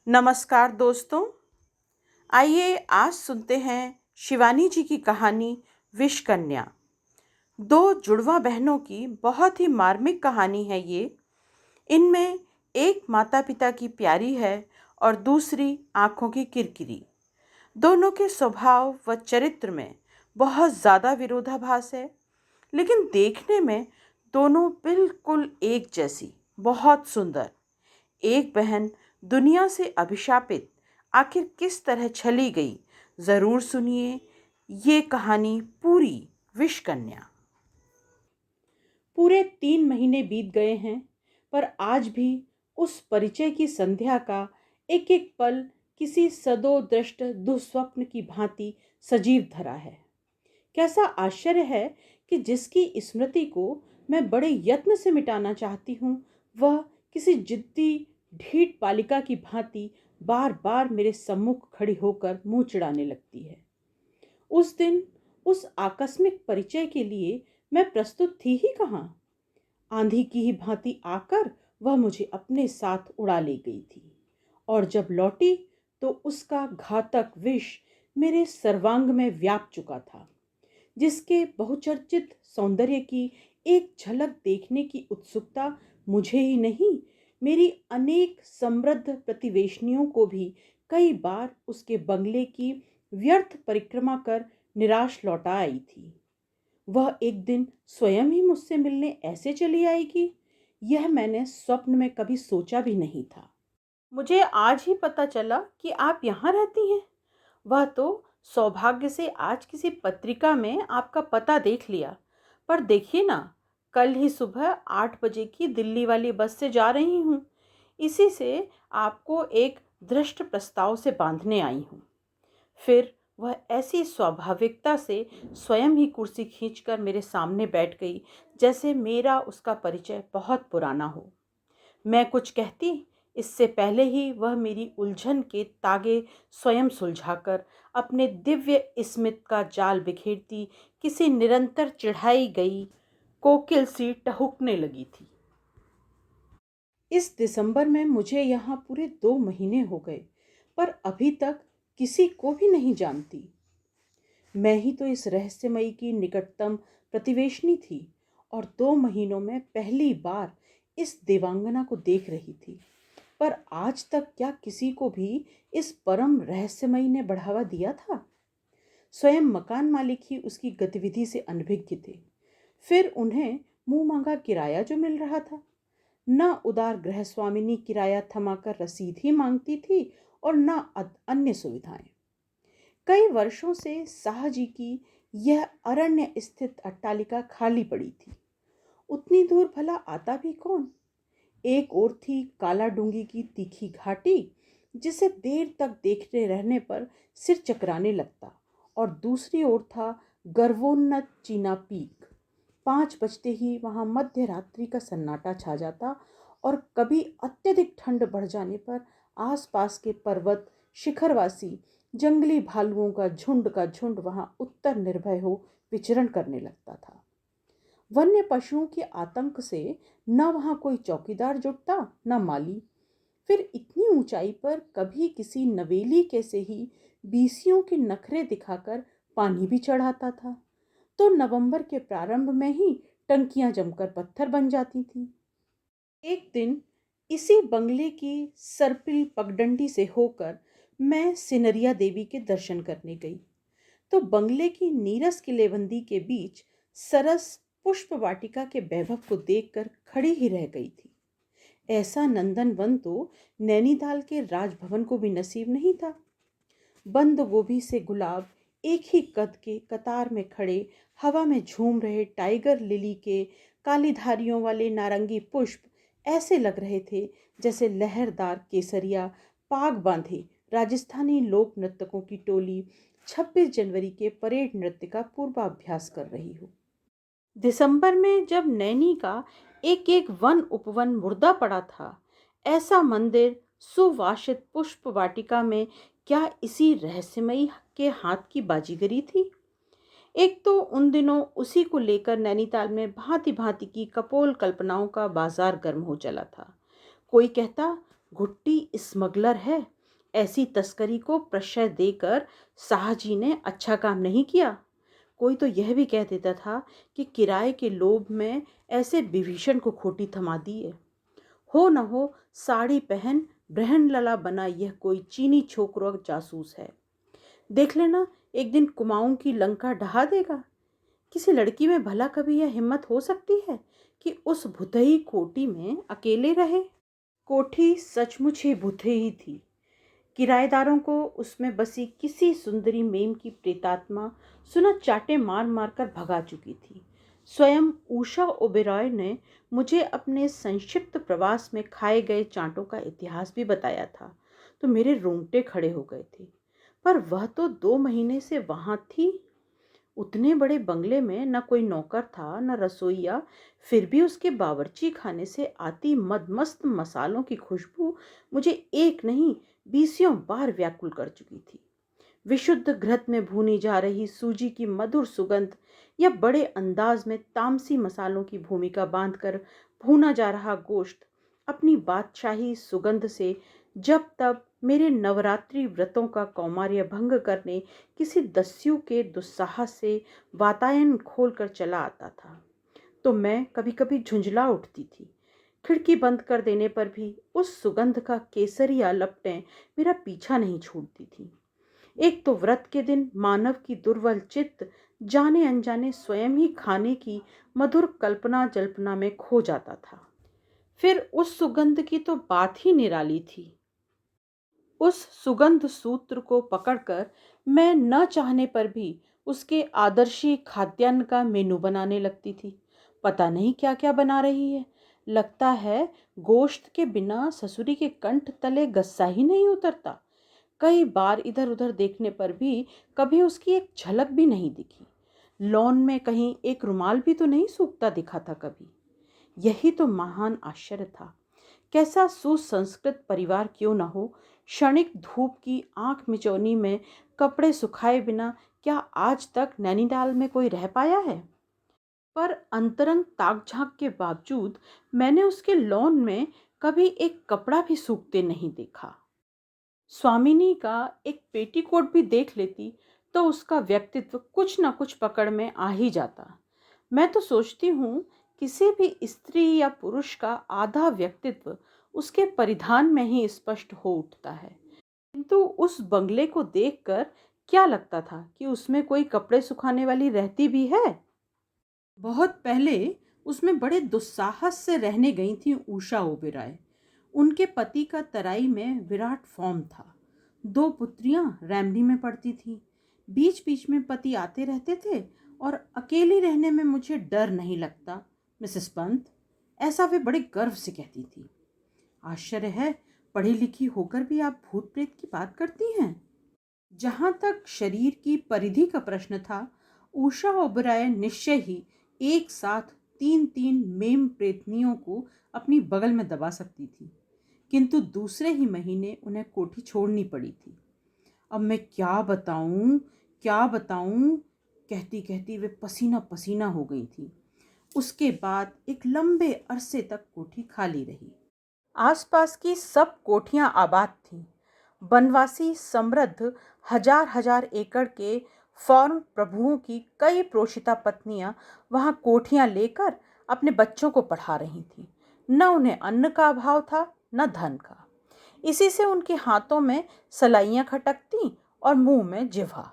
नमस्कार दोस्तों। आइए आज सुनते हैं शिवानी जी की कहानी विष कन्या। दो जुड़वा बहनों की बहुत ही मार्मिक कहानी है ये। इनमें एक माता पिता की प्यारी है और दूसरी आंखों की किरकिरी। दोनों के स्वभाव व चरित्र में बहुत ज़्यादा विरोधाभास है, लेकिन देखने में दोनों बिल्कुल एक जैसी, बहुत सुंदर। एक बहन दुनिया से अभिशापित आखिर किस तरह चली गई, ज़रूर सुनिए ये कहानी पूरी। विष कन्या। पूरे 3 महीने बीत गए हैं, पर आज भी उस परिचय की संध्या का एक एक पल किसी सदोदृष्ट दुस्वप्न की भांति सजीव धरा है। कैसा आश्चर्य है कि जिसकी स्मृति को मैं बड़े यत्न से मिटाना चाहती हूँ, वह किसी जिद्दी ढीठ बालिका की भांति बार बार मेरे सम्मुख खड़ी होकर मुंह चिढ़ाने लगती है। उस दिन उस आकस्मिक परिचय के लिए मैं प्रस्तुत थी ही कहाँ। आंधी की ही भांति आकर वह मुझे अपने साथ उड़ा ले गई थी, और जब लौटी तो उसका घातक विष मेरे सर्वांग में व्याप चुका था। जिसके बहुचर्चित सौंदर्य की एक झलक देखने की उत्सुकता मुझे ही नहीं, मेरी अनेक समृद्ध प्रतिवेशनियों को भी कई बार उसके बंगले की व्यर्थ परिक्रमा कर निराश लौटा आई थी। वह एक दिन स्वयं ही मुझसे मिलने ऐसे चली आएगी, यह मैंने स्वप्न में कभी सोचा भी नहीं था। मुझे आज ही पता चला कि आप यहाँ रहती हैं। वह तो सौभाग्य से आज किसी पत्रिका में आपका पता देख लिया, पर देखिए ना, कल ही सुबह 8 बजे की दिल्ली वाली बस से जा रही हूँ। इसी से आपको एक दृष्ट प्रस्ताव से बांधने आई हूँ। फिर वह ऐसी स्वाभाविकता से स्वयं ही कुर्सी खींचकर मेरे सामने बैठ गई, जैसे मेरा उसका परिचय बहुत पुराना हो। मैं कुछ कहती, इससे पहले ही वह मेरी उलझन के तागे स्वयं सुलझाकर अपने दिव्य स्मित का जाल बिखेरती किसी निरंतर चिढ़ाई गई कोकिल सी टहुकने लगी थी। इस दिसंबर में मुझे यहाँ पूरे 2 महीने हो गए, पर अभी तक किसी को भी नहीं जानती। मैं ही तो इस रहस्यमयी की निकटतम प्रतिवेशनी थी, और 2 महीनों में पहली बार इस देवांगना को देख रही थी। पर आज तक क्या किसी को भी इस परम रहस्यमयी ने बढ़ावा दिया था? स्वयं मकान मालिक ही उसकी गतिविधि से अनभिज्ञ थे। फिर उन्हें मुंह मांगा किराया जो मिल रहा था, न उदार गृह स्वामिनी किराया थमाकर रसीद ही मांगती थी और न अन्य सुविधाएं। कई वर्षों से शाह जी की यह अरण्य स्थित अट्टालिका खाली पड़ी थी। उतनी दूर भला आता भी कौन? एक ओर थी काला डूंगी की तीखी घाटी, जिसे देर तक देखते रहने पर सिर चकराने लगता, और दूसरी ओर था गर्वोन्नत चीना पीक। 5 बजते ही वहां मध्य रात्रि का सन्नाटा छा जाता, और कभी अत्यधिक ठंड बढ़ जाने पर आसपास के पर्वत शिखरवासी जंगली भालुओं का झुंड वहां उत्तर निर्भय हो विचरण करने लगता था। वन्य पशुओं के आतंक से न वहां कोई चौकीदार जुटता, न माली। फिर इतनी ऊंचाई पर कभी किसी नवेली कैसे ही बीसियों के नखरे दिखाकर पानी भी चढ़ाता था, तो नवंबर के प्रारंभ में ही टंकियां जमकर पत्थर बन जाती थीं। एक दिन इसी बंगले की सर्पिल पगडंडी से होकर मैं सिनरिया देवी के दर्शन करने गई, तो बंगले की नीरस किलेबंदी के बीच सरस पुष्प वाटिका के वैभव को देखकर खड़ी ही रह गई थी। ऐसा नंदन वन तो नैनीताल के राजभवन को भी नसीब नहीं था। बंद गोभी से गुलाब एक ही कद के कतार में खड़े हवा में झूम रहे टाइगर लिली के कालीधारियों वाले नारंगी पुष्प ऐसे लग रहे थे जैसे लहरदार केसरिया पाग बांधे राजस्थानी लोक नर्तकों की टोली 26 जनवरी के परेड नृत्य का पूर्वाभ्यास कर रही हो। दिसंबर में जब नैनी का एक एक वन उपवन मुर्दा पड़ा था, ऐसा मंदिर सुवासित पुष्प वाटिका में क्या इसी रहस्यमयी के हाथ की बाजीगरी थी? एक तो उन दिनों उसी को लेकर नैनीताल में भांति भांति की कपोल कल्पनाओं का बाजार गर्म हो चला था। कोई कहता घुट्टी स्मगलर है, ऐसी तस्करी को प्रश्रय देकर शाहजी ने अच्छा काम नहीं किया। कोई तो यह भी कह देता था कि किराए के लोभ में ऐसे विभीषण को खोटी थमा दी है। हो न हो साड़ी पहन ब्रहण लला बना यह कोई चीनी छोकरा जासूस है। देख लेना, एक दिन कुमाऊं की लंका ढहा देगा। किसी लड़की में भला कभी यह हिम्मत हो सकती है कि उस भुतही कोठी में अकेले रहे। कोठी सचमुच ही भुतही थी। किराएदारों को उसमें बसी किसी सुंदरी मेम की प्रेतात्मा सुना चाटे मार मार कर भगा चुकी थी। स्वयं उषा ओबेरॉय ने मुझे अपने संक्षिप्त प्रवास में खाए गए चांटों का इतिहास भी बताया था, तो मेरे रोंगटे खड़े हो गए थे। पर वह तो 2 महीने से वहां थी। उतने बड़े बंगले में न कोई नौकर था न रसोइया, फिर भी उसके बावर्ची खाने से आती मदमस्त मसालों की खुशबू मुझे एक नहीं 20 बार व्याकुल कर चुकी थी। विशुद्ध घृत में भूनी जा रही सूजी की मधुर सुगंध या बड़े अंदाज में तामसी मसालों की भूमिका बांधकर भूना जा रहा गोश्त अपनी बादशाही सुगंध से जब तब मेरे नवरात्रि व्रतों का कौमार्य भंग करने किसी दस्यु के दुस्साहस से वातायन खोलकर चला आता था, तो मैं कभी कभी झुंझला उठती थी। खिड़की बंद कर देने पर भी उस सुगंध का केसरिया लपटें मेरा पीछा नहीं छोड़ती थी। एक तो व्रत के दिन मानव की दुर्बल चित्त जाने अनजाने स्वयं ही खाने की मधुर कल्पना जल्पना में खो जाता था। फिर उस सुगंध की तो बात ही निराली थी। उस सुगंध सूत्र को पकड़कर मैं न चाहने पर भी उसके आदर्शी खाद्यान्न का मेनू बनाने लगती थी। पता नहीं क्या क्या बना रही है। लगता है गोश्त के बिना ससुरी के कंठ तले गस्सा ही नहीं उतरता। कई बार इधर उधर देखने पर भी कभी उसकी एक झलक भी नहीं दिखी। लॉन में कहीं एक रुमाल भी तो नहीं सूखता दिखा था कभी। यही तो महान आश्चर्य था। कैसा सुसंस्कृत परिवार क्यों न हो, क्षणिक धूप की आंख मिचौनी में कपड़े सुखाए बिना क्या आज तक नैनीताल में कोई रह पाया है। पर अंतरंग ताक झांक के बावजूद मैंने उसके लॉन में कभी एक कपड़ा भी सूखते नहीं देखा। स्वामिनी का एक पेटीकोट भी देख लेती तो उसका व्यक्तित्व कुछ न कुछ पकड़ में आ ही जाता। मैं तो सोचती हूँ किसी भी स्त्री या पुरुष का आधा व्यक्तित्व उसके परिधान में ही स्पष्ट हो उठता है। किंतु उस बंगले को देखकर क्या लगता था कि उसमें कोई कपड़े सुखाने वाली रहती भी है। बहुत पहले उसमें बड़े दुस्साहस से रहने गई थी उषा ओबेरॉय। उनके पति का तराई में विराट फॉर्म था। 2 पुत्रियां रैमडी में पढ़ती थीं। बीच बीच में पति आते रहते थे और अकेली रहने में मुझे डर नहीं लगता मिसेस पंत, ऐसा वे बड़े गर्व से कहती थी। आश्चर्य है, पढ़ी लिखी होकर भी आप भूत प्रेत की बात करती हैं। जहां तक शरीर की परिधि का प्रश्न था, उषा ओबराय निश्चय ही एक साथ 3-3 मेम प्रेतनियों को अपनी बगल में दबा सकती थी, किंतु दूसरे ही महीने उन्हें कोठी छोड़नी पड़ी थी। अब मैं क्या बताऊं, कहती कहती वे पसीना पसीना हो गई थी। उसके बाद एक लंबे अरसे तक कोठी खाली रही। आसपास की सब कोठियां आबाद थीं। बनवासी समृद्ध हजार हजार एकड़ के फॉर्म प्रभुओं की कई प्रोषिता पत्नियां वहां कोठियां लेकर अपने बच्चों को पढ़ा रही थीं। न उन्हें अन्न का अभाव था न धन का। इसी से उनके हाथों में सलाइयां खटकती और मुंह में जिह्वा।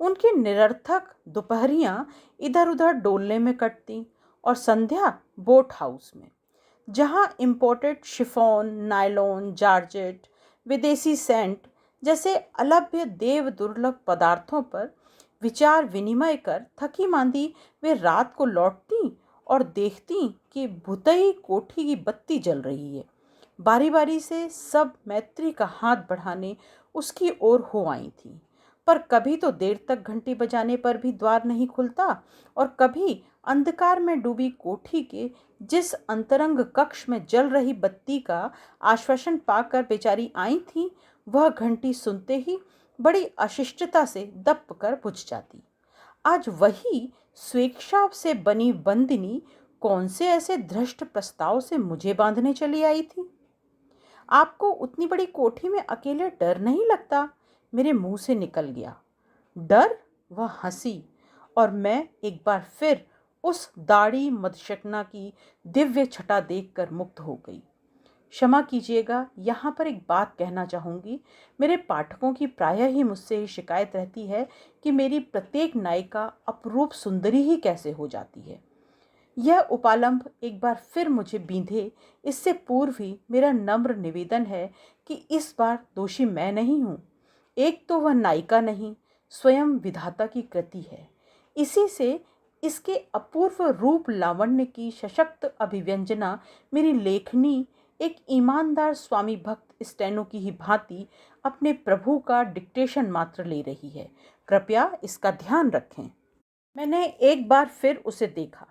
उनकी निरर्थक दोपहरियां इधर उधर डोलने में कटती और संध्या बोट हाउस में, जहां इंपोर्टेड शिफॉन, नायलॉन, जॉर्जेट, विदेशी सेंट जैसे अलभ्य देव दुर्लभ पदार्थों पर विचार विनिमय कर थकी मांदी वे रात को लौटती और देखती कि भुतई कोठी की बत्ती जल रही है। बारी बारी से सब मैत्री का हाथ बढ़ाने उसकी ओर हो आई थी, पर कभी तो देर तक घंटी बजाने पर भी द्वार नहीं खुलता और कभी अंधकार में डूबी कोठी के जिस अंतरंग कक्ष में जल रही बत्ती का आश्वासन पाकर बेचारी आई थी, वह घंटी सुनते ही बड़ी अशिष्टता से दप कर बुझ जाती। आज वही स्वेच्छा से बनी बंदिनी कौन से ऐसे धृष्ट प्रस्ताव से मुझे बांधने चली आई थी। आपको उतनी बड़ी कोठी में अकेले डर नहीं लगता? मेरे मुंह से निकल गया। डर? वह हंसी और मैं एक बार फिर उस दाढ़ी मधुशकना की दिव्य छटा देखकर मुग्ध हो गई। क्षमा कीजिएगा, यहाँ पर एक बात कहना चाहूँगी। मेरे पाठकों की प्रायः ही मुझसे ये शिकायत रहती है कि मेरी प्रत्येक नायिका अपरूप सुंदरी ही कैसे हो जाती है। यह उपालंभ एक बार फिर मुझे बींधे, इससे पूर्व ही मेरा नम्र निवेदन है कि इस बार दोषी मैं नहीं हूँ। एक तो वह नायिका नहीं, स्वयं विधाता की कृति है। इसी से इसके अपूर्व रूप लावण्य की सशक्त अभिव्यंजना मेरी लेखनी एक ईमानदार स्वामी भक्त स्टेनो की ही भांति अपने प्रभु का डिक्टेशन मात्र ले रही है। कृपया इसका ध्यान रखें। मैंने एक बार फिर उसे देखा।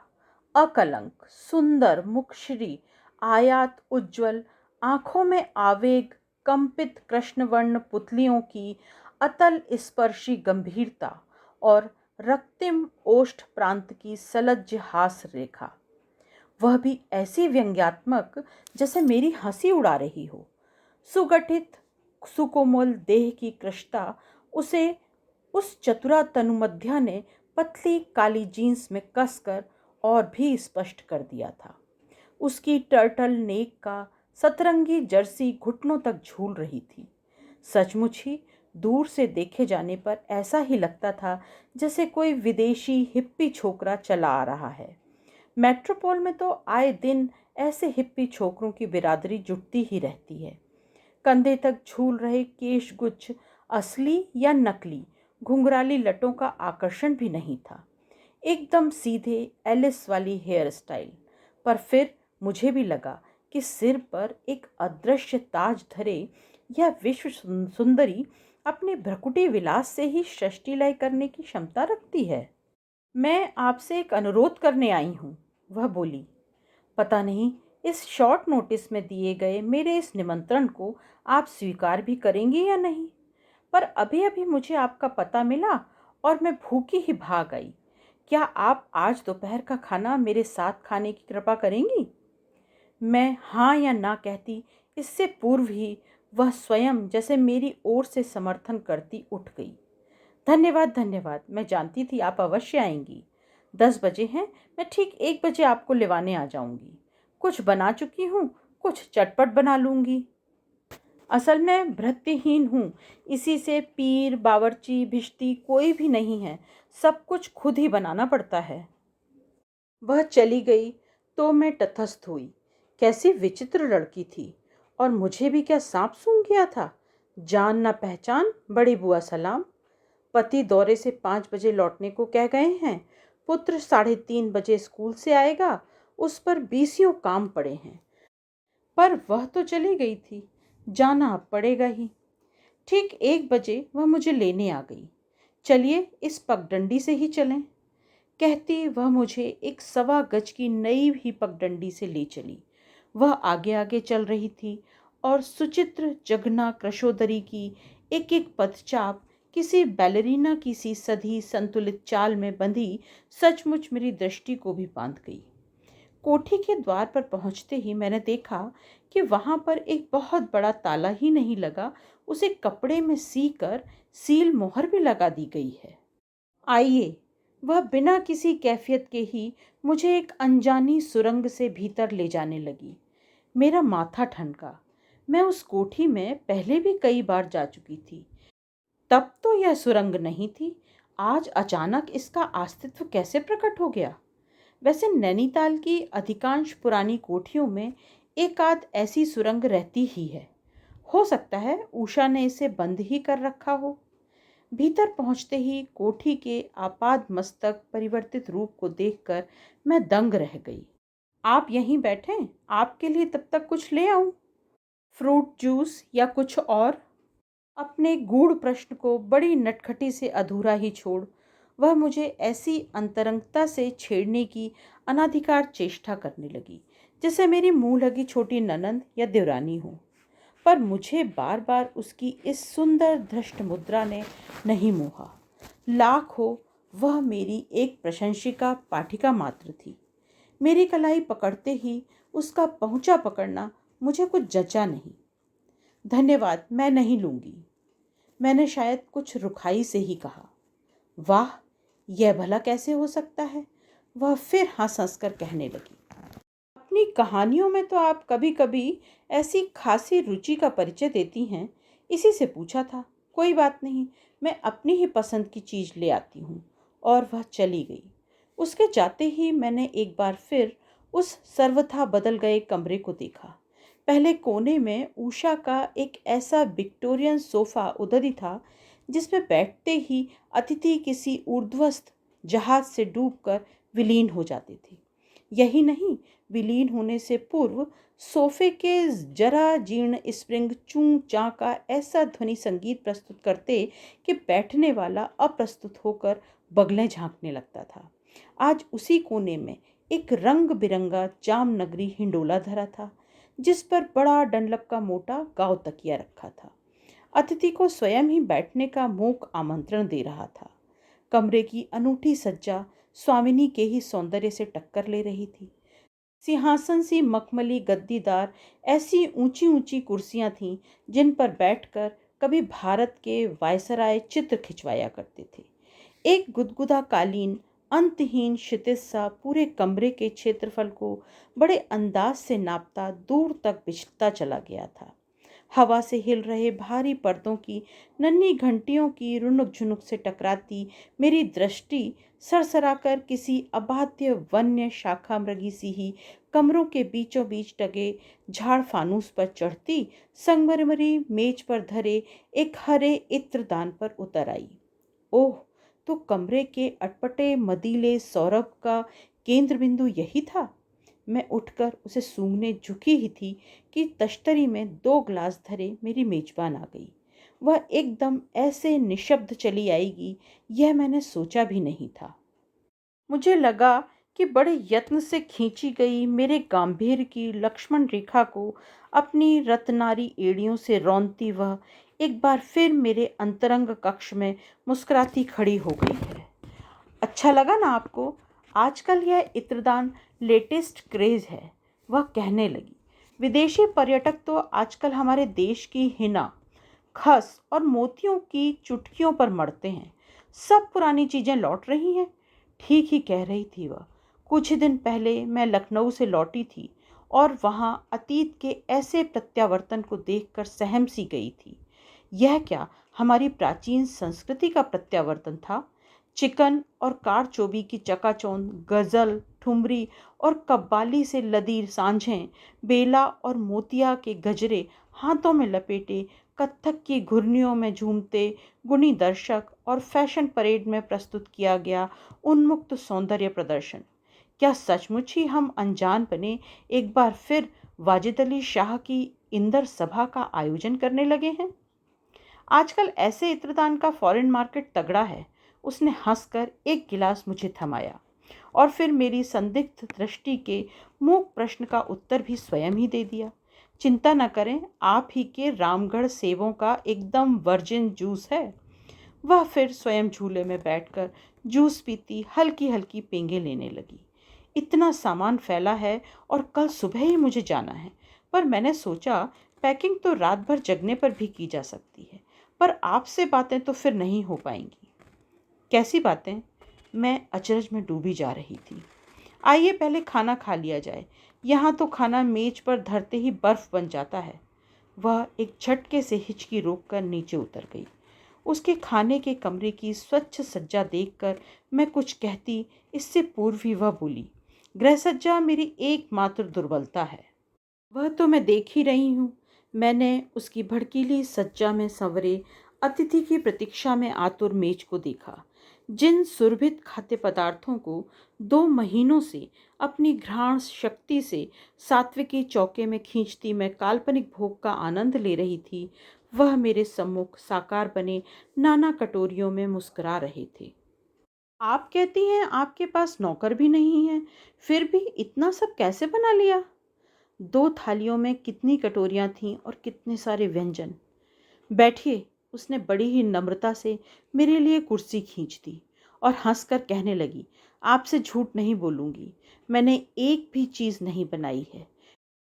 अकलंक, सुंदर मुखश्री, आयात उज्ज्वल, आंखों में आवेग, कंपित कृष्णवर्ण पुतलियों की अतल स्पर्शी गंभीरता और रक्तिम ओष्ठ प्रांत की सलज्ज हास रेखा। वह भी ऐसी व्यंग्यात्मक जैसे मेरी हंसी उड़ा रही हो। सुगठित सुकोमल देह की कृष्णता उसे उस चतुरा तनुमध्या ने पतली काली जीन्स में कसकर और भी स्पष्ट कर दिया था। उसकी टर्टल नेक का सतरंगी जर्सी घुटनों तक झूल रही थी। सचमुच ही दूर से देखे जाने पर ऐसा ही लगता था जैसे कोई विदेशी हिप्पी छोकरा चला आ रहा है। मेट्रोपोल में तो आए दिन ऐसे हिप्पी छोकरों की बिरादरी जुटती ही रहती है। कंधे तक झूल रहे केशगुच्छ असली या नकली घुंघराली लटों का आकर्षण भी नहीं था। एकदम सीधे एलिस वाली हेयर स्टाइल। पर फिर मुझे भी लगा कि सिर पर एक अदृश्य ताज धरे यह विश्व सुंदरी अपने भ्रकुटी विलास से ही सृष्टि लय करने की क्षमता रखती है। मैं आपसे एक अनुरोध करने आई हूँ, वह बोली। पता नहीं इस शॉर्ट नोटिस में दिए गए मेरे इस निमंत्रण को आप स्वीकार भी करेंगे या नहीं, पर अभी अभी मुझे आपका पता मिला और मैं भूखी ही भाग आई। क्या आप आज दोपहर का खाना मेरे साथ खाने की कृपा करेंगी? मैं हाँ या ना कहती इससे पूर्व ही वह स्वयं जैसे मेरी ओर से समर्थन करती उठ गई। धन्यवाद धन्यवाद, मैं जानती थी आप अवश्य आएंगी। 10 बजे हैं, मैं ठीक 1 बजे आपको लेवाने आ जाऊंगी। कुछ बना चुकी हूँ, कुछ चटपट बना लूंगी। असल में भृत्यहीन हूँ, इसी से पीर बावर्ची भिश्ती कोई भी नहीं है, सब कुछ खुद ही बनाना पड़ता है। वह चली गई तो मैं तटस्थ हुई। कैसी विचित्र लड़की थी, और मुझे भी क्या सांप सूंघ गया था। जान न पहचान, बड़ी बुआ सलाम। पति दौरे से 5 बजे लौटने को कह गए हैं। पुत्र 3:30 बजे स्कूल से आएगा, उस पर बीसियों काम पड़े हैं। पर वह तो चली गई थी, जाना अब पड़ेगा ही। ठीक 1 बजे वह मुझे लेने आ गई। चलिए इस पगडंडी से ही चलें, कहती वह मुझे एक 1.25 गज की नई ही पगडंडी से ले चली। वह आगे आगे चल रही थी और सुचित्र जगना कृशोदरी की एक एक पदचाप किसी बैलरीना की सी सधी संतुलित चाल में बंधी सचमुच मेरी दृष्टि को भी बांध गई। कोठी के द्वार पर पहुंचते ही मैंने देखा कि वहां पर एक बहुत बड़ा ताला ही नहीं लगा, उसे कपड़े में सी कर सील मोहर भी लगा दी गई है। आइए, वह बिना किसी कैफियत के ही मुझे एक अनजानी सुरंग से भीतर ले जाने लगी। मेरा माथा ठनका। मैं उस कोठी में पहले भी कई बार जा चुकी थी। तब तो यह सुरंग नहीं थी, आज अचानक इसका अस्तित्व कैसे प्रकट हो गया। वैसे नैनीताल की अधिकांश पुरानी कोठियों में एक आध ऐसी सुरंग रहती ही है। हो सकता है उषा ने इसे बंद ही कर रखा हो। भीतर पहुंचते ही कोठी के आपाद मस्तक परिवर्तित रूप को देखकर मैं दंग रह गई। आप यहीं बैठें, आपके लिए तब तक कुछ ले आऊं? फ्रूट जूस या कुछ और? अपने गूढ़ प्रश्न को बड़ी नटखटी से अधूरा ही छोड़ वह मुझे ऐसी अंतरंगता से छेड़ने की अनाधिकार चेष्टा करने लगी जैसे मेरी मुंह लगी छोटी ननंद या देवरानी हो। पर मुझे बार बार उसकी इस सुंदर धृष्ट मुद्रा ने नहीं मोहा। लाख हो वह मेरी एक प्रशंसिका पाठिका मात्र थी। मेरी कलाई पकड़ते ही उसका पहुंचा पकड़ना मुझे कुछ जचा नहीं। धन्यवाद, मैं नहीं लूँगी। मैंने शायद कुछ रुखाई से ही कहा। वाह, यह भला कैसे हो सकता है? वह फिर हंस-हंस कर कहने लगी। अपनी कहानियों में तो आप कभी-कभी ऐसी खासी रुचि का परिचय देती हैं, इसी से पूछा था। कोई बात नहीं, मैं अपनी ही पसंद की चीज़ ले आती हूँ। और वह चली गई। उसके जाते ही मैंने एक बार फिर उस सर्वथा बदल गए कमरे को देखा। पहले कोने में उषा का एक ऐसा विक्टोरियन सोफा उधर था, जिसमें बैठते ही अतिथि किसी ऊर्ध्वस्त जहाज से डूबकर विलीन हो जाते थे। यही नहीं, विलीन होने से पूर्व सोफे के जरा जीर्ण स्प्रिंग चूं चां का ऐसा ध्वनि संगीत प्रस्तुत करते कि बैठने वाला अप्रस्तुत होकर बगलें झांकने लगता था। आज उसी कोने में एक रंग बिरंगा जामनगरी हिंडोला धरा था, जिस पर बड़ा डनलप का मोटा गाव तकिया रखा था। अतिथि को स्वयं ही बैठने का मूक आमंत्रण दे रहा था। कमरे की अनूठी सज्जा स्वामिनी के ही सौंदर्य से टक्कर ले रही थी। सिंहासन सी मखमली गद्दीदार ऐसी ऊंची ऊंची कुर्सियां थीं, जिन पर बैठकर कभी भारत के वायसराय चित्र खिंचवाया करते थे। एक गुदगुदा कालीन अंतहीन क्षितिज सा पूरे कमरे के क्षेत्रफल को बड़े अंदाज से नापता दूर तक बिछता चला गया था। हवा से हिल रहे भारी पर्दों की नन्ही घंटियों की रुनुक झुनुक से टकराती मेरी दृष्टि सरसराकर किसी अबाध्य वन्य शाखा मृगी सी ही कमरों के बीचों बीच टगे झाड़ फानूस पर चढ़ती संगमरमरी मेज पर धरे एक हरे इत्रदान पर उतर आई। ओह, तो कमरे के अटपटे मदीले सौरभ का केंद्र बिंदु यही था। मैं उठकर उसे सूंघने झुकी ही थी कि तश्तरी में 2 गिलास धरे मेरी मेजबान आ गई। वह एकदम ऐसे निशब्द चली आएगी, यह मैंने सोचा भी नहीं था। मुझे लगा कि बड़े यत्न से खींची गई मेरे गांभीर्य की लक्ष्मण रेखा को अपनी रत्नारी एड़ियों से रौंदती वह एक बार फिर मेरे अंतरंग कक्ष में मुस्कुराती खड़ी हो गई है। अच्छा लगा ना आपको? आजकल यह इत्रदान लेटेस्ट क्रेज है, वह कहने लगी। विदेशी पर्यटक तो आजकल हमारे देश की हिना, खस और मोतियों की चुटकियों पर मरते हैं। सब पुरानी चीजें लौट रही हैं। ठीक ही कह रही थी वह। कुछ ही दिन पहले मैं लखनऊ से लौटी थी और वहां अतीत के ऐसे प्रत्यावर्तन को देखकर सहम सी गई थी। यह क्या हमारी प्राचीन संस्कृति का प्रत्यावर्तन था? चिकन और कारचोबी की चकाचौंध, गजल, ठुमरी और कव्वाली से लदी सांझें, बेला और मोतिया के गजरे हाथों में लपेटे, कत्थक की घुर्नियों में झूमते गुणी दर्शक और फैशन परेड में प्रस्तुत किया गया उन्मुक्त सौंदर्य प्रदर्शन। क्या सचमुच ही हम अनजान बने एक बार फिर वाजिद अली शाह की इंदर सभा का आयोजन करने लगे हैं? आजकल ऐसे इत्रदान का फॉरेन मार्केट तगड़ा है। उसने हंसकर एक गिलास मुझे थमाया और फिर मेरी संदिग्ध दृष्टि के मूक प्रश्न का उत्तर भी स्वयं ही दे दिया। चिंता न करें, आप ही के रामगढ़ सेवों का एकदम वर्जिन जूस है। वह फिर स्वयं झूले में बैठकर जूस पीती हल्की हल्की पेंगे लेने लगी। इतना सामान फैला है और कल सुबह ही मुझे जाना है, पर मैंने सोचा पैकिंग तो रात भर जगने पर भी की जा सकती है। पर आपसे बातें तो फिर नहीं हो पाएंगी। कैसी बातें? मैं अचरज में डूबी जा रही थी। आइए पहले खाना खा लिया जाए। यहाँ तो खाना मेज पर धरते ही बर्फ बन जाता है। वह एक झटके से हिचकी रोककर नीचे उतर गई। उसके खाने के कमरे की स्वच्छ सज्जा देखकर मैं कुछ कहती, इससे पूर्व ही वह बोली, गृहसज्जा मेरी एकमात्र दुर्बलता है। वह तो मैं देख ही रही हूँ। मैंने उसकी भड़कीली सज्जा में संवरे अतिथि की प्रतीक्षा में आतुर मेज को देखा, जिन सुरभित खाद्य पदार्थों को 2 महीनों से अपनी घ्राण शक्ति से सात्विकी चौके में खींचती मैं काल्पनिक भोग का आनंद ले रही थी। वह मेरे सम्मुख साकार बने नाना कटोरियों में मुस्कुरा रहे थे। आप कहती हैं आपके पास नौकर भी नहीं है, फिर भी इतना सब कैसे बना लिया? 2 थालियों में कितनी कटोरियां थीं और कितने सारे व्यंजन। बैठिए, उसने बड़ी ही नम्रता से मेरे लिए कुर्सी खींच दी और हंसकर कहने लगी, आपसे झूठ नहीं बोलूंगी, मैंने एक भी चीज़ नहीं बनाई है।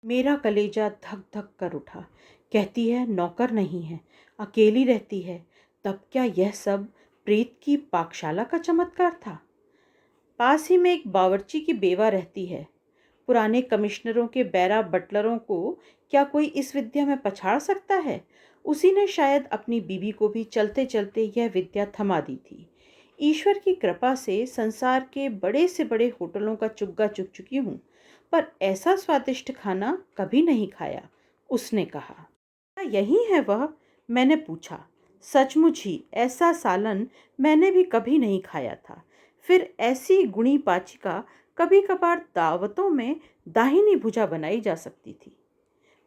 मेरा कलेजा धक धक कर उठा। कहती है नौकर नहीं है, अकेली रहती है। तब क्या यह सब प्रेत की पाकशाला का चमत्कार था? पास ही में एक बावर्ची की बेवा रहती है। पुराने कमिश्नरों के बैरा बटलरों को क्या कोई इस विद्या में पछाड़ सकता है? उसी ने शायद अपनी बीबी को भी चलते चलते यह विद्या थमा दी थी। ईश्वर की कृपा से संसार के बड़े से बड़े होटलों का चुग्गा चुग चुकी हूँ, पर ऐसा स्वादिष्ट खाना कभी नहीं खाया। उसने कहा। क्या यही है वह? मैंने पूछा। सचमुच ही ऐसा सालन मैंने भी कभी नहीं खाया था। फिर ऐसी गुणी पाचिका कभी कभार दावतों में दाहिनी भुजा बनाई जा सकती थी।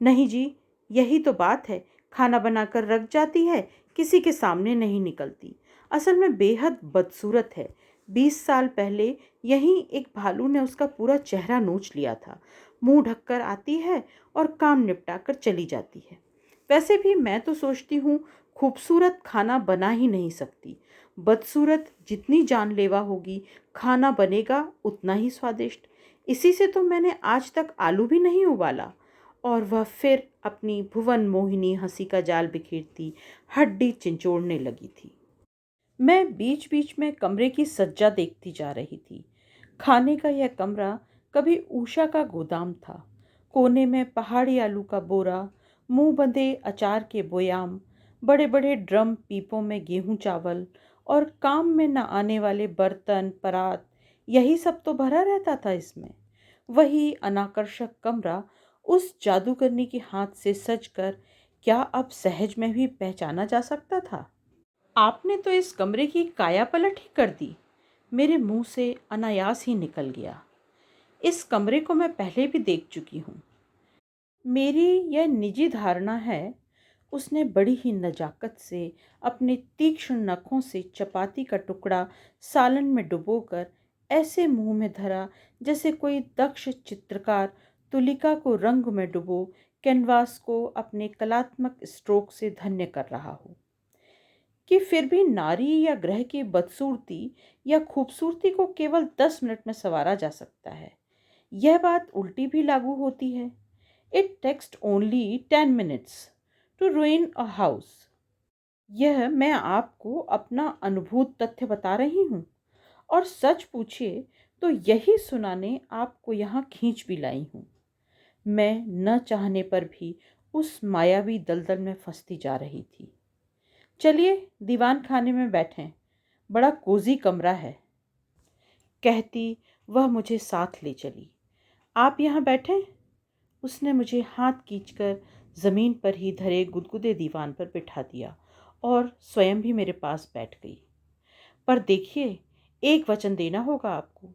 नहीं जी, यही तो बात है। खाना बनाकर रख जाती है, किसी के सामने नहीं निकलती। असल में बेहद बदसूरत है। 20 साल पहले यहीं एक भालू ने उसका पूरा चेहरा नोच लिया था। मुंह ढककर आती है और काम निपटा कर चली जाती है। वैसे भी मैं तो सोचती हूँ खूबसूरत खाना बना ही नहीं सकती। बदसूरत जितनी जानलेवा होगी, खाना बनेगा उतना ही स्वादिष्ट। इसी से तो मैंने आज तक आलू भी नहीं उबाला। और वह फिर अपनी भुवन मोहिनी हंसी का जाल बिखेरती हड्डी चिंचोड़ने लगी थी। मैं बीच बीच में कमरे की सज्जा देखती जा रही थी। खाने का यह कमरा कभी उषा का गोदाम था। कोने में पहाड़ी आलू का बोरा, मुंह बंधे अचार के बोयाम, बड़े बड़े ड्रम पीपों में गेहूं चावल और काम में न आने वाले बर्तन परात, यही सब तो भरा रहता था इसमें। वही अनाकर्षक कमरा उस जादूगरनी के हाथ से सजकर क्या अब सहज में भी पहचाना जा सकता था? आपने तो इस कमरे की काया पलट ही कर दी। मेरे मुंह से अनायास ही निकल गया। इस कमरे को मैं पहले भी देख चुकी हूँ। मेरी यह निजी धारणा है। उसने बड़ी ही नजाकत से अपने तीक्ष्ण नखों से चपाती का टुकड़ा सालन में डुबोकर ऐसे मुंह में धरा जैसे कोई दक्ष चित्रकार तुलिका को रंग में डुबो कैनवास को अपने कलात्मक स्ट्रोक से धन्य कर रहा हो। कि फिर भी नारी या ग्रह की बदसूरती या खूबसूरती को केवल 10 मिनट में संवारा जा सकता है, यह बात उल्टी भी लागू होती है। It takes only 10 minutes to ruin a house. यह मैं आपको अपना अनुभूत तथ्य बता रही हूँ। और सच पूछिए तो यही सुनाने आपको यहाँ खींच भी लाई हूँ। मैं न चाहने पर भी उस मायावी दलदल में फंसती जा रही थी। चलिए दीवान खाने में बैठें, बड़ा कोजी कमरा है, कहती वह मुझे साथ ले चली। आप यहाँ बैठें। उसने मुझे हाथ खींचकर ज़मीन पर ही धरे गुदगुदे दीवान पर बिठा दिया और स्वयं भी मेरे पास बैठ गई। पर देखिए, एक वचन देना होगा आपको।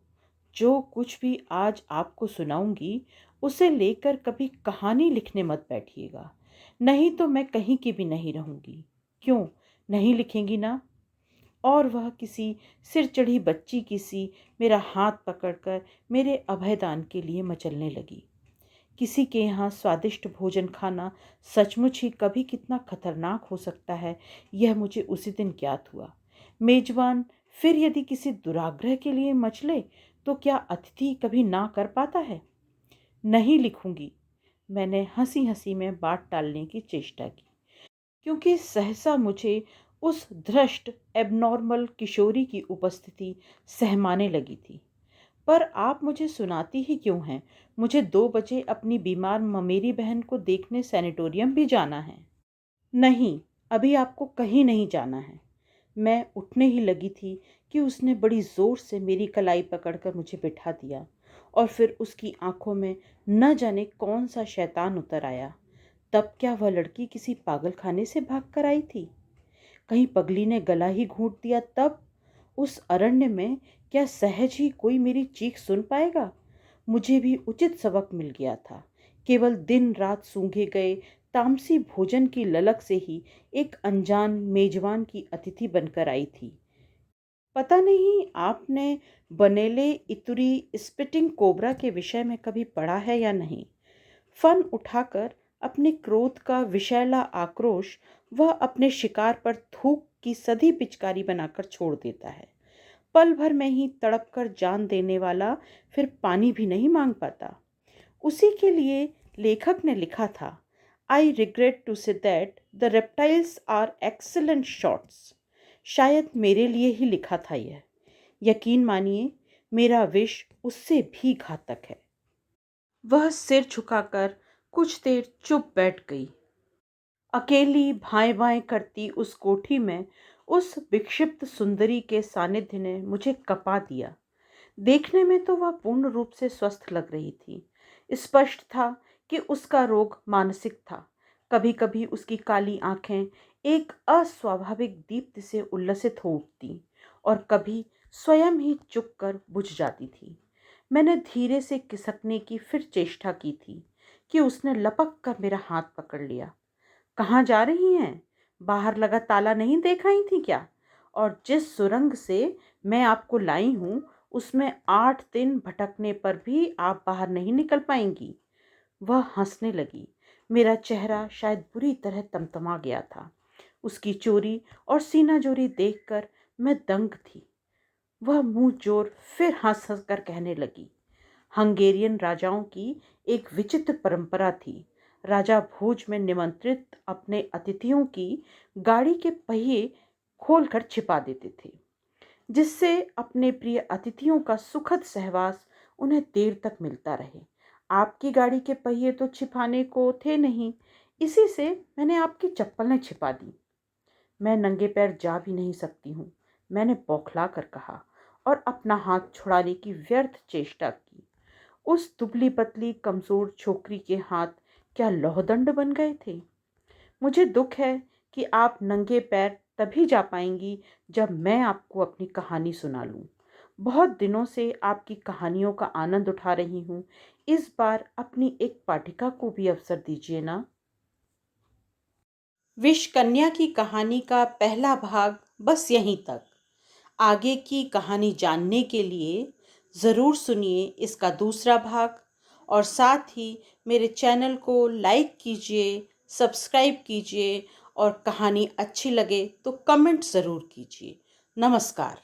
जो कुछ भी आज आपको सुनाऊंगी उसे लेकर कभी कहानी लिखने मत बैठिएगा, नहीं तो मैं कहीं की भी नहीं रहूंगी। क्यों नहीं लिखेंगी ना? और वह किसी सिर चढ़ी बच्ची की सी मेरा हाथ पकड़कर मेरे अभयदान के लिए मचलने लगी। किसी के यहाँ स्वादिष्ट भोजन खाना सचमुच ही कभी कितना खतरनाक हो सकता है, यह मुझे उसी दिन ज्ञात हुआ। मेजबान फिर यदि किसी दुराग्रह के लिए मचले तो क्या अतिथि कभी ना कर पाता है? नहीं लिखूंगी। मैंने हंसी हंसी में बात टालने की चेष्टा की, क्योंकि सहसा मुझे उस धृष्ट एबनॉर्मल किशोरी की उपस्थिति सहमाने लगी थी। पर आप मुझे सुनाती ही क्यों हैं? मुझे 2 बजे अपनी बीमार ममेरी बहन को देखने सैनिटोरियम भी जाना है। नहीं, अभी आपको कहीं नहीं जाना है। मैं उठने ही लगी थी कि उसने बड़ी जोर से मेरी कलाई पकड़कर मुझे बिठा दिया और फिर उसकी आंखों में न जाने कौन सा शैतान उतर आया। तब क्या वह लड़की किसी पागल खाने से भाग कर आई थी? कहीं पगली ने गला ही घोंट दिया तब? उस अरण्य में क्या सहज ही कोई मेरी चीख सुन पाएगा? मुझे भी उचित सबक मिल गया था। केवल दिन रात सूंघे गए तामसी भोजन की ललक से ही एक अनजान मेजबान की अतिथि बनकर आई थी। पता नहीं आपने बनेले इतुरी स्पिटिंग कोबरा के विषय में कभी पढ़ा है या नहीं। फन उठाकर अपने क्रोध का विषैला आक्रोश वह अपने शिकार पर थूक की सधी पिचकारी बनाकर छोड़ देता है। पल भर में ही तड़प कर जान देने वाला फिर पानी भी नहीं मांग पाता। उसी के लिए लेखक ने लिखा था, I regret to say that the reptiles are excellent shots. शायद मेरे लिए ही लिखा था यह। यकीन मानिए, मेरा विष उससे भी घातक है। वह सिर झुकाकर कुछ देर चुप बैठ गई। अकेली भाएं बाएं करती उस कोठी में उस विक्षिप्त सुंदरी के सानिध्य ने मुझे कपा दिया। देखने में तो वह पूर्ण रूप से स्वस्थ लग रही थी। स्पष्ट था कि उसका रोग मानसिक था। कभी कभी उसकी काली आंखें एक अस्वाभाविक दीप्ति से उल्लसित हो उठती और कभी स्वयं ही चुक कर बुझ जाती थी। मैंने धीरे से खिसकने की फिर चेष्टा की थी कि उसने लपक कर मेरा हाथ पकड़ लिया। कहाँ जा रही हैं? बाहर लगा ताला नहीं देख आई थी क्या? और जिस सुरंग से मैं आपको लाई हूँ, उसमें 8 दिन भटकने पर भी आप बाहर नहीं निकल पाएंगी। वह हंसने लगी। मेरा चेहरा शायद बुरी तरह तमतमा गया था। उसकी चोरी और सीना जोरी देखकर मैं दंग थी। वह मुंह जोर फिर हंस हंस कर कहने लगी, हंगेरियन राजाओं की एक विचित्र परंपरा थी। राजा भोज में निमंत्रित अपने अतिथियों की गाड़ी के पहिए खोलकर छिपा देते थे, जिससे अपने प्रिय अतिथियों का सुखद सहवास उन्हें देर तक मिलता रहे। आपकी गाड़ी के पहिए तो छिपाने को थे नहीं, इसी से मैंने आपकी चप्पलें छिपा दी। मैं नंगे पैर जा भी नहीं सकती हूँ, मैंने बौखला कर कहा और अपना हाथ छुड़ाने की व्यर्थ चेष्टा की। उस दुबली पतली कमजोर छोकरी के हाथ क्या लौहदंड बन गए थे। मुझे दुख है कि आप नंगे पैर तभी जा पाएंगी जब मैं आपको अपनी कहानी सुना लूं। बहुत दिनों से आपकी कहानियों का आनंद उठा रही हूं। इस बार अपनी एक पाठिका को भी अवसर दीजिए ना। विष कन्या की कहानी का पहला भाग बस यहीं तक। आगे की कहानी जानने के लिए ज़रूर सुनिए इसका दूसरा भाग और साथ ही मेरे चैनल को लाइक कीजिए, सब्सक्राइब कीजिए और कहानी अच्छी लगे तो कमेंट ज़रूर कीजिए। नमस्कार।